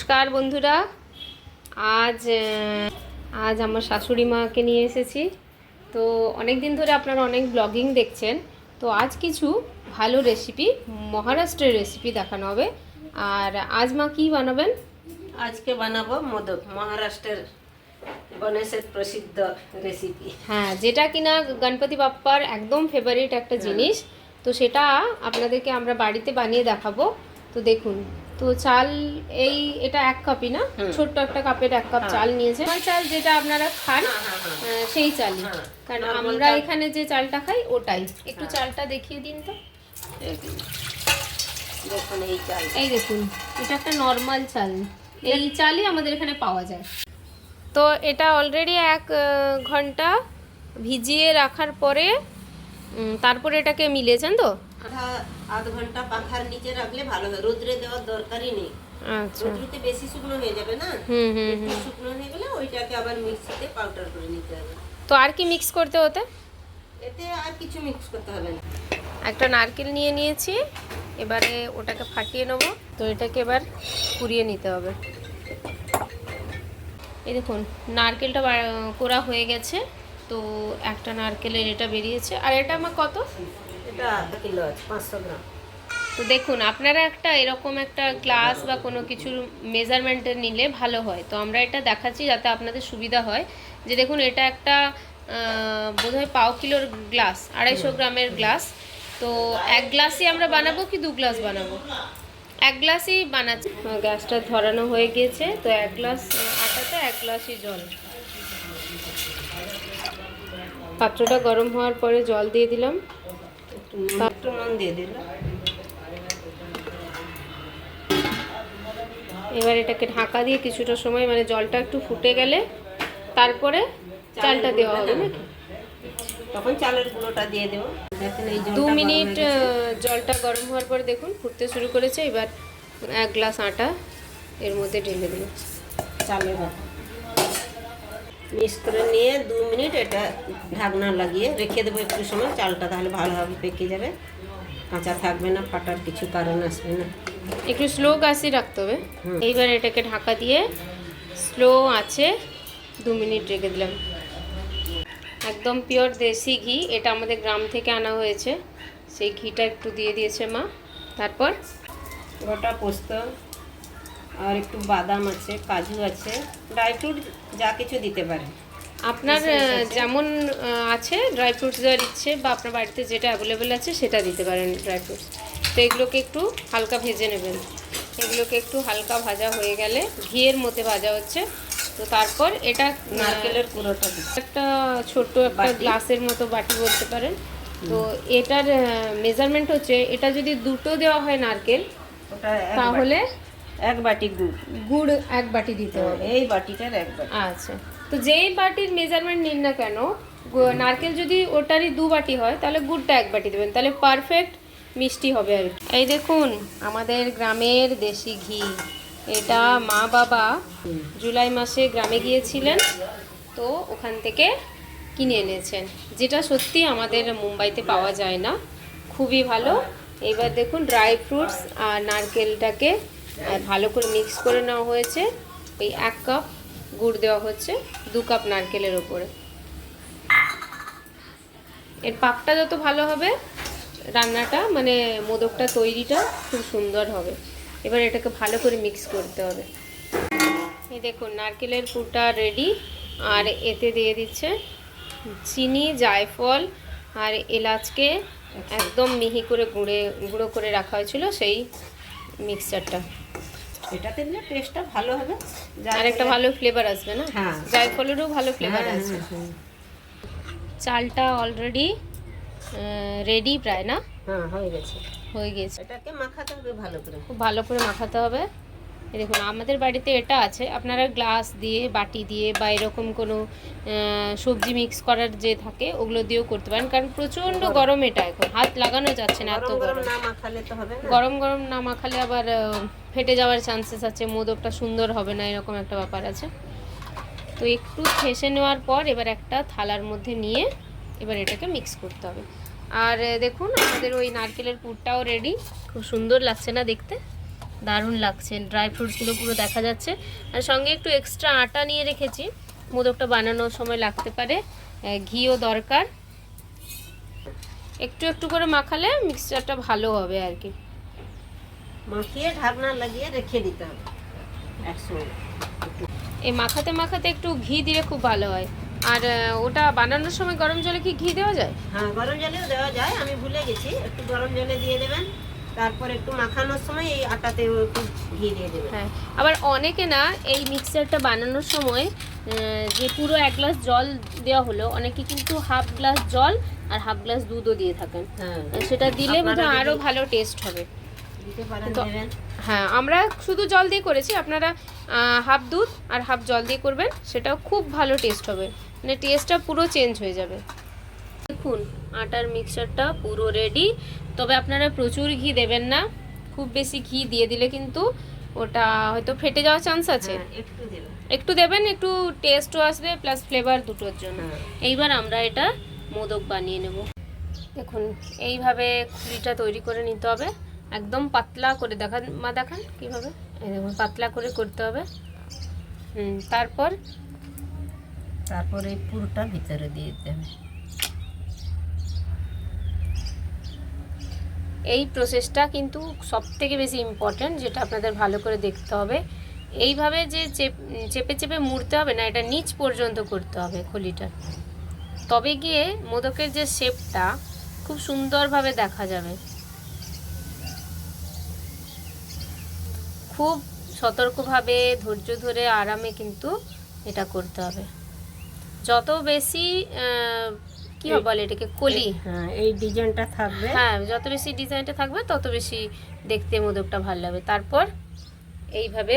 নমস্কার বন্ধুরা, আজ আজ আমার শাশুড়ি মাকে নিয়ে এসেছি। তো অনেক দিন ধরে আপনারা অনেক ব্লগিং দেখছেন, তো আজ কিছু ভালো রেসিপি, মহারাষ্ট্রের রেসিপি দেখানো হবে। আর আজ মা কি বানাবেন? আজকে বানাবো মোদক, মহারাষ্ট্রের গণেশের প্রসিদ্ধ রেসিপি। হ্যাঁ, যেটা কিনা গণপতি বাপ্পার একদম ফেভারিট একটা জিনিস। তো সেটা আপনাদেরকে আমরা বাড়িতে বানিয়ে দেখাবো। তো দেখুন, তো চাল এটা 1 কাপই না, ছোট্ট একটা কাপের 1 কাপ চাল নিয়েছে। চাল যেটা আপনারা খান সেই চালই, কারণ আমরা এখানে যে চালটা খাই ওটাই। একটু চালটা দেখিয়ে দিন তো। দেখুন এই চাল, এই দেখুন, এটা একটা নর্মাল চাল, এই চালই আমাদের এখানে পাওয়া যায়। তো এটা অলরেডি 1 ঘন্টা ভিজিয়ে রাখার পরে তারপরে এটাকে মিলেছেন তো আধ ঘন্টা পাখার নিচে রাখলে ভালো হবে, রোদ্রে দেওয়ার দরকারই নেই। আচ্ছা, রোদ্রুতে বেশি শুকনো হয়ে যাবে না, একটু শুকনো হয়ে গেলে ওইটাকে আবার মিক্সিতে পাউডার করে নিতে হবে। তো আর কি মিক্স করতে হতে? এতে আর কিছু মিক্স করতে হবে না। একটা নারকেল নিয়ে নিয়েছি, এবারে ওটাকে ফাটিয়ে নেব। তো এটাকে এবার কুড়িয়ে নিতে হবে। এই দেখুন, নারকেলটা কোড়া হয়ে গেছে। তো একটা নারকেলের এটা বেরিয়েছে। আর এটা আমার কত? এটা 1 কিলো আছে, 500 গ্রাম। তো দেখুন, আপনারা একটা এরকম একটা গ্লাস বা কোনো কিছুর মেজারমেন্টে নিলে ভালো হয়। তো আমরা এটা দেখাচ্ছি যাতে আপনাদের সুবিধা হয়। যে দেখুন, এটা একটা বোধহয় 1/4 কিলোর গ্লাস, 250 গ্রামের গ্লাস। তো 1 গ্লাসই আমরা বানাবো কি 2 গ্লাস বানাবো? 1 গ্লাসই বানাচ্ছি। গ্যাসটা ধরানো হয়ে গিয়েছে। তো 1 গ্লাস আটাতে 1 গ্লাসই জল। পাত্রটা গরম হওয়ার পরে জল দিয়ে দিলাম, একটু নুন দিয়ে দিলাম। এবার এটাকে ঢাকা দিয়ে কিছুটা সময়, মানে জলটা একটু ফুটে গেলে তারপরে চালটা দেওয়া হবে নাকি? তখন চালের গুঁড়োটা দিয়ে দেবো। দেখেন এই 2 মিনিট জলটা গরম হওয়ার পরে দেখুন ফুটতে শুরু করেছে। এবার 1 গ্লাস আটা এর মধ্যে ঢেলে দিল, চালের মিক্স করে নিয়ে 2 মিনিট এটা ঢাকনা লাগিয়ে রেখে দেবো একটু সময়। চালটা তাহলে ভালোভাবে পেকে যাবে, কাঁচা থাকবে না, ফাটার কিছু কারণ আসবে না। একটু স্লো গ্যাসে রাখতে হবে। এইবার এটাকে ঢাকা দিয়ে স্লো আছে 2 মিনিট রেখে দিলাম। একদম পিওর দেশি ঘি, এটা আমাদের গ্রাম থেকে আনা হয়েছে। সেই ঘিটা একটু দিয়ে দিয়েছে মা। তারপর গোটা পোস্ত আর একটু বাদাম আছে, কাজু আছে, ড্রাই ফ্রুট যা কিছু দিতে পারে আপনার যেমন আছে ড্রাই ফ্রুটস দেওয়ার ইচ্ছে, বা আপনার বাড়িতে যেটা অ্যাভেলেবেল আছে সেটা দিতে পারেন ড্রাই ফ্রুটস। তো এগুলোকে একটু হালকা ভেজে নেবেন। এগুলোকে একটু হালকা ভাজা হয়ে গেলে, ঘিয়ের মধ্যে ভাজা হচ্ছে, তো তারপর এটা নারকেলের পুরোটা একটা ছোট্ট একটা গ্লাসের মতো বাটি বলতে পারেন। তো এটার মেজারমেন্ট হচ্ছে, এটা যদি 2টো দেওয়া হয় নারকেল, তাহলে 1 বাটি গুড় 1 বাটি দিতে হবে। এই বাটিটার 1 বাটি। আচ্ছা, তো যেই বাটির মেজারমেন্ট নিন না কেন, নারকেল যদি ওটারই 2 বাটি হয় তাহলে গুড়টা 1 বাটি দেবেন, তাহলে পারফেক্ট মিষ্টি হবে আর কি। এই দেখুন, আমাদের গ্রামের দেশি ঘি। এটা মা বাবা জুলাই মাসে গ্রামে গিয়েছিলেন, তো ওখান থেকে কিনে এনেছেন, যেটা সত্যি আমাদের মুম্বাইতে পাওয়া যায় না। খুবই ভালো। এবার দেখুন, ড্রাই ফ্রুটস আর নারকেলটাকে ভালো করে মিক্স করে নেওয়া হয়েছে। এই 1 কাপ গুড় দেওয়া হচ্ছে 2 কাপ নারকেলের ওপরে। এর পাকটা যত ভালো হবে, রান্নাটা মানে মোদকটা তৈরিটা খুব সুন্দর হবে। এবার এটাকে ভালো করে মিক্স করতে হবে। এই দেখুন, নারকেলের পুরটা রেডি। আর এতে দিয়ে দিচ্ছে চিনি, জায়ফল আর এলাচকে একদম মিহি করে গুঁড়ো করে রাখা হয়েছিল, সেই মিক্সচারটা। এটাতে দিলে টেস্টটা ভালো হবে, আর একটা ভালো ফ্লেভার আসবে না? হ্যাঁ, জায়ফলেরও ভালো ফ্লেভার আছে। চালটা অলরেডি রেডি প্রায়, না? হ্যাঁ, হয়ে গেছে। হয়ে গেছে। এটাকে মাখাতে হবে ভালো করে, খুব ভালো করে মাখাতে হবে। এই দেখুন, আমাদের বাড়িতে এটা আছে। আপনারা গ্লাস দিয়ে, বাটি দিয়ে, বা এরকম কোনো সবজি মিক্স করার যে থাকে ওগুলো দিয়েও করতে পারেন, কারণ প্রচণ্ড গরম এটা, এখন হাত লাগানো যাচ্ছে না, এত গরম। না মাখালে তো হবে না, গরম গরম না মাখালে আবার ফেটে যাওয়ার চান্সেস আছে, মোদকটা সুন্দর হবে না, এরকম একটা ব্যাপার আছে। তো একটু ঠেসে নেওয়ার পর এবার একটা থালার মধ্যে নিয়ে এবার এটাকে মিক্স করতে হবে। আর দেখুন, আমাদের ওই নারকেলের পুরটাও রেডি। খুব সুন্দর লাগছে না দেখতে? দারুণ লাগছে, ড্রাই ফ্রুটসগুলো পুরো দেখা যাচ্ছে। আর সঙ্গে একটু এক্সট্রা আটা নিয়ে রেখেছি, মোদকটা বানানোর সময় লাগতে পারে। ঘিও দরকার, একটু একটু করে মাখালে মিক্সচারটা ভালো হবে আর কি। মাখিয়ে ঢাকনা লাগিয়ে রেখে দিতে হবে একসঙ্গে। এই মাখাতে মাখাতে একটু ঘি দিলে খুব ভালো হয়। আর ওটা বানানোর সময় গরম জলে কি ঘি দেওয়া যায়? হ্যাঁ, গরম জলেও দেওয়া যায়, আমি ভুলে গেছি। একটু গরম জলে দিয়ে দেবেন, তারপর একটু মাখানোর সময় এই আটাতেও একটু ঘি দিয়ে দেবেন। হ্যাঁ, আবার অনেকে না এই মিক্সচারটা বানানোর সময় যে পুরো 1 গ্লাস জল দেওয়া হলো, অনেকে কিন্তু হাফ গ্লাস জল আর হাফ গ্লাস দুধও দিয়ে থাকেন। হ্যাঁ, সেটা দিলে আপনারা বোধহয় আরও যদি ভালো টেস্ট হবে। দিতে পারেন, তো দেবেন। হ্যাঁ, আমরা শুধু জল দিয়ে করেছি, আপনারা হাফ দুধ আর হাফ জল দিয়ে করবেন, সেটাও খুব ভালো টেস্ট হবে, মানে টেস্টটা পুরো চেঞ্জ হয়ে যাবে। দেখুন আটার মিক্সচারটা পুরো রেডি। তবে আপনারা প্রচুর ঘি দেবেন না, খুব বেশি ঘি দিয়ে দিলে কিন্তু ওটা হয়তো ফেটে যাওয়ার চান্স আছে। হ্যাঁ, একটু দেবেন। একটু দেবেন, একটু টেস্টও আসবে প্লাস ফ্লেভার দুটোর জন্য। হ্যাঁ। এইবার আমরা এটা মোদক বানিয়ে নেব। দেখুন এইভাবে খুলিটা তৈরি করে নিতে হবে, একদম পাতলা করে। দেখান মা, দেখান কীভাবে। এই দেখুন পাতলা করে করতে হবে। তারপরে পুরোটা ভিতরে দিয়ে দিতে হবে। এই প্রসেসটা কিন্তু সবথেকে বেশি ইম্পর্ট্যান্ট, যেটা আপনাদের ভালো করে দেখতে হবে। এইভাবে যে চেপে চেপে মুড়তে হবে না, এটা নিচ পর্যন্ত করতে হবে খলিটা, তবে গিয়ে মোদকের যে শেপটা খুব সুন্দরভাবে দেখা যাবে। খুব সতর্কভাবে ধৈর্য ধরে আরামে কিন্তু এটা করতে হবে। যত বেশি কি বলে এটাকে, কলি, হ্যাঁ, এই ডিজাইনটা থাকবে। হ্যাঁ, যত বেশি ডিজাইনটা থাকবে তত বেশি দেখতে মোদকটা ভালো লাগবে। তারপর এইভাবে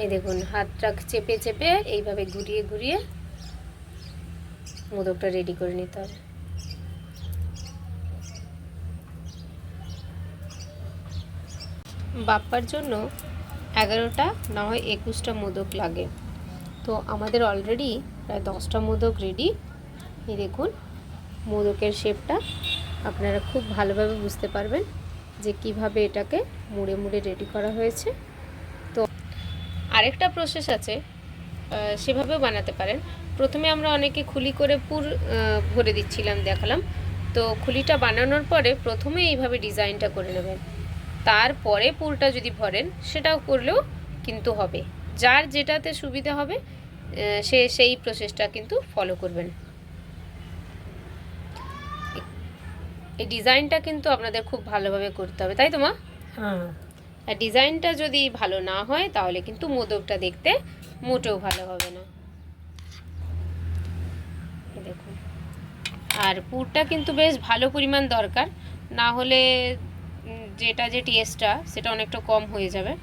এই দেখুন হাতটা চেপে চেপে এইভাবে ঘুরিয়ে ঘুরিয়ে মোদকটা রেডি করে নিতে হবে। বাপ্পার জন্য 11টা না হয় 21টা মোদক লাগে, তো আমাদের অলরেডি প্রায় 10টা মোদক রেডি। এই দেখুন মোদকের শেপটা আপনারা খুব ভালোভাবে বুঝতে পারবেন যে কিভাবে এটাকে মুড়ে মুড়ে রেডি করা হয়েছে। তো আরেকটা প্রসেস আছে, সেভাবেও বানাতে পারেন। প্রথমে আমরা অনেকে খুলি করে পুর ভরে দিচ্ছিলাম, দেখালাম। তো খুলিটা বানানোর পরে প্রথমে এইভাবে ডিজাইনটা করে নেবেন, তারপরে পুরটা যদি ভরেন সেটাও করলেও কিন্তু হবে। যার যেটাতে সুবিধা হবে সে সেই প্রসেসটা কিন্তু ফলো করবেন। এই ডিজাইনটা কিন্তু আপনাদের খুব ভালোভাবে করতে হবে, তাই তো মা? হ্যাঁ, আর ডিজাইনটা যদি ভালো না হয় তাহলে কিন্তু মোদকটা দেখতে মোটেও ভালো হবে না। দেখুন, আর পুরটা কিন্তু বেশ ভালো পরিমাণ দরকার, না হলে যেটা যে টেস্টটা সেটা অনেকটা কম হয়ে যাবে।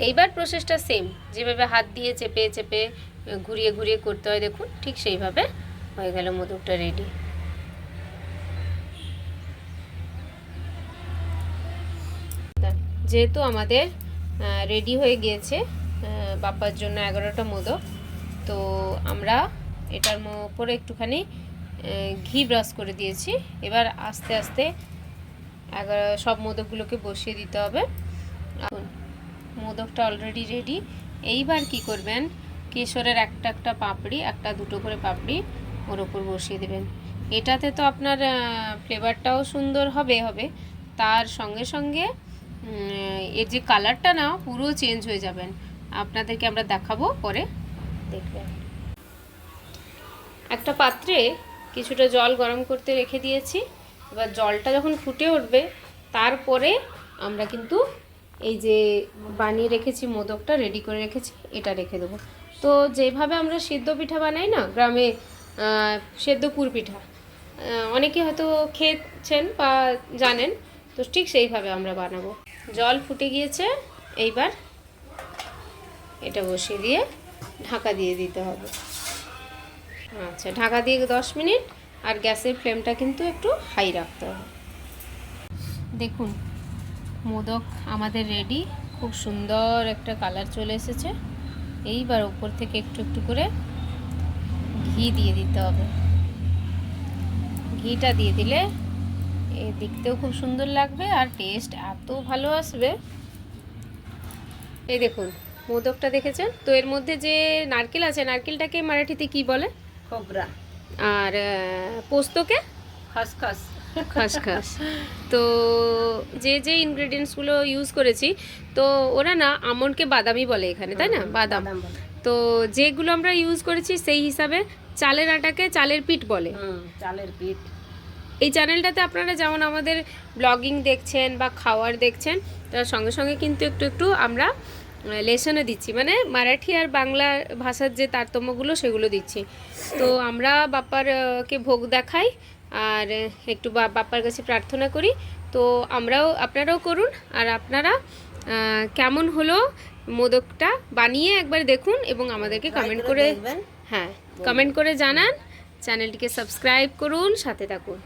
এইবার প্রসেসটা সেম, যেভাবে হাত দিয়ে চেপে চেপে ঘুরিয়ে ঘুরিয়ে করতে হয়, দেখুন ঠিক সেইভাবে হয়ে গেল মোদকটা রেডি। যেহেতু আমাদের রেডি হয়ে গিয়েছে বাপ্পার জন্য 11টা মোদক, তো আমরা এটার উপরে একটুখানি ঘি ব্রাশ করে দিয়েছি। এবার আস্তে আস্তে সব মোদকগুলোকে বসিয়ে দিতে হবে। মোদকটা অলরেডি রেডি। এইবার কি করবেন, কেশরের একটা একটা পাপড়ি, একটা দুটো করে পাপড়ি ওর ওপর বসিয়ে দেবেন। এটাতে তো আপনার ফ্লেভারটাও সুন্দর হবে, তার সঙ্গে সঙ্গে এর যে কালারটা না পুরো চেঞ্জ হয়ে যাবেন। আপনাদেরকে আমরা দেখাবো পরে, দেখবেন। একটা পাত্রে কিছুটা জল গরম করতে রেখে দিয়েছি। এবার জলটা যখন ফুটে উঠবে তারপরে আমরা কিন্তু এই যে বানিয়ে রেখেছি মোদকটা রেডি করে রেখেছি, এটা রেখে দেবো। তো যেভাবে আমরা সেদ্ধ পিঠা বানাই না গ্রামে, সেদ্ধ পুর পিঠা অনেকে হয়তো খেয়েছেন বা জানেন, তো ঠিক সেইভাবে আমরা বানাবো। জল ফুটে গিয়েছে, এইবার এটা বসিয়ে দিয়ে ঢাকা দিয়ে দিতে হবে। আচ্ছা, ঢাকা দিয়ে 10 মিনিট, আর গ্যাসের ফ্লেমটা কিন্তু একটু হাই রাখতে হবে। দেখুন মোদক আমাদের রেডি, খুব সুন্দর একটা কালার চলে এসেছে। এইবার উপর থেকে একটু একটু করে ঘি দিয়ে দিতে হবে। ঘিটা দিয়ে দিলে দেখতেও খুব সুন্দর লাগবে আর টেস্ট এত ভালো আসবে। এই দেখুন মোদকটা দেখেছেন তো, এর মধ্যে যে নারকেল আছে, নারকেলটাকে মারাঠিতে কি বলে? খোবরা। আর পোস্তকে খসখস। খসখস। তো যে যে ইনগ্রেডিয়েন্টসগুলো ইউজ করেছি, তো ওরা না আমন্ডকে বাদামি বলে এখানে, তাই না? বাদাম। তো যেগুলো আমরা ইউজ করেছি সেই হিসাবে চালের আটাকে চালের পিঠ বলে। চালের পিঠ। এই চ্যানেলটাতে আপনারা যেমন আমাদের ব্লগিং দেখছেন বা খাওয়ার দেখছেন, তার সঙ্গে সঙ্গে কিন্তু একটু একটু আমরা লেসনও দিচ্ছি, মানে মারাঠি আর বাংলা ভাষার যে তারতম্যগুলো সেগুলো দিচ্ছি। তো আমরা বাপ্পার কে ভোগ দেখাই আর একটু বাপ্পার কাছে প্রার্থনা করি। তো আপনারাও করুন, আর আপনারা কেমন হলো মোদকটা বানিয়ে একবার দেখুন এবং আমাদেরকে কমেন্ট করে, হ্যাঁ কমেন্ট করে জানান। চ্যানেলটিকে সাবস্ক্রাইব করুন, সাথে থাকুন।